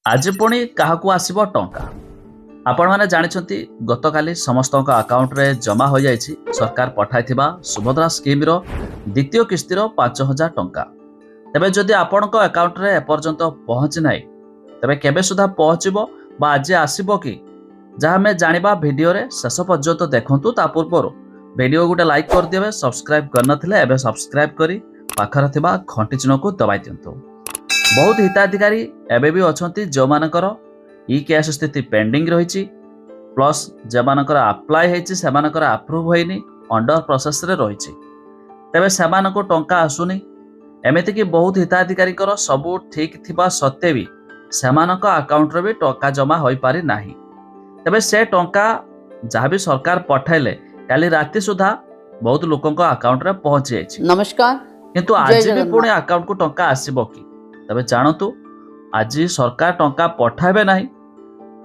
आज पुणी क्या आसब टंका आपण मैंने जानते गतकाली समस्त अकाउंट रे जमा हो जाए सरकार पठाई सुभद्रा स्कीम रो द्वितीय किस्तिर 5,000 टंका। तेबे जदि आपण अकाउंट रे एपर्यंत पहुँची ना तेबे केबे सुधा पहुँचबो बा आज आसीबो कि जहाँ आम जाना भिडियो रे शेष पर्यंत देखंतु। ता पूर्व वीडियो गोटे लाइक कर दिए, सब्सक्राइब करनथिले एबे सब्सक्राइब करी पाखर थिबा घंटी चिन्ह को दबाई दियंतु। बहुत हिताधिकारी एबे भी अछंती जो मानकर ई कैश स्थिति पेंडिंग रही प्लस जो मानकर अप्लाई होईची से मानकर अप्रूव होइनी अंडर प्रोसेस रे रही तेबे से मानको टंका आसुनी। एमिति कि बहुत हिताधिकारी सबू ठीक थिबा सत्ते भी से मानको अकाउंट रे भी टंका जमा होई पारि नाही। तेबे से टंका जहाँ भी सरकार पठाइले काली राति सुधा बहुत लोकंक अकाउंट रे पहुंच जाइछि। नमस्कार। किंतु आज भी पुणे अकाउंट को टंका आसीबो कि तबे जानतु आज सरकार टंका पठाइबे नहीं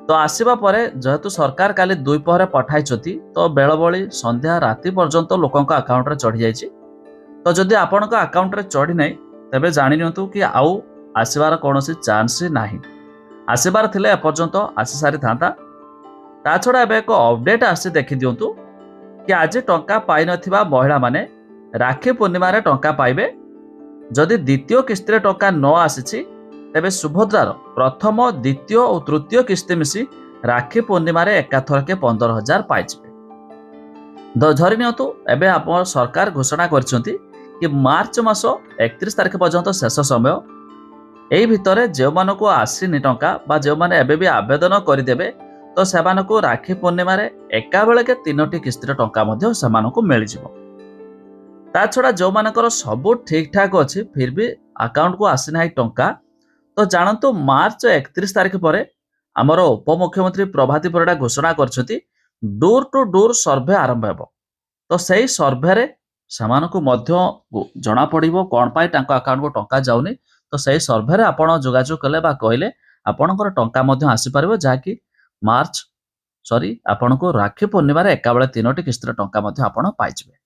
तो आसीबा परे जेहेतु सरकार काली दुई पहरे पठाई तो बेलबली संध्या राति पर्यंत लोकंक अकाउंट रे चढ़ी जाइछि। तो जदि आपनक अकाउंट रे चढ़ी नहीं तेबे जानि नियंतु कि आउ आसीबार कोनोसी चांस नाही। आसीबार थिले एपर्यंत आसी सारी थांता। ता छड़ा एबे एक अपडेट आसी देखि दियंतु कि आज टंका पाई नथिबा महिला माने राखी पूर्णिमा रे टंका पाइबे। जदि द्वितीय किस्ती टंका न आसी तेबे सुभद्रार प्रथम द्वितीय और तृतीय किस्ती मिसी राखी पूर्णिमा रे एकाथर के 15,000 पाइबे। धरि नियंतु एबे आप सरकार घोषणा करछंती कि मार्च मास 31 तारिख पर्यंत शेष समय एई भितरे जे मानको आसीनी टंका बा जे माने एबे भी आवेदन करिदेबे तो सेमानको राखी पूर्णिमा रे एका बेले के 3टी किस्ती टंका मध्ये सेमानको मिल जिवो। ता छड़ा जो मानकर सब ठीक ठाक अच्छी फिर भी अकाउंट को आसी ना टंका तो जानतु मार्च 31 तारिख पर आमर उपमुख्यमंत्री प्रभाती परिडा घोषणा करछंती डोर टू डोर सर्वे आरंभ हेबो। तो सही सर्वे रे समानको मध्य जना पड़िबो कोन पाई टांको अकाउंट को टंका जाउनी। तो सही सर्वे रे आपण जोगाजोग कले बा कहले आपणकर टंका मध्य आसी पारिबो जाकी मार्च आपणको राखी पूर्णिमा रे एका बेले 3टी किस्ती टंका मध्य आपण पाइजिबे।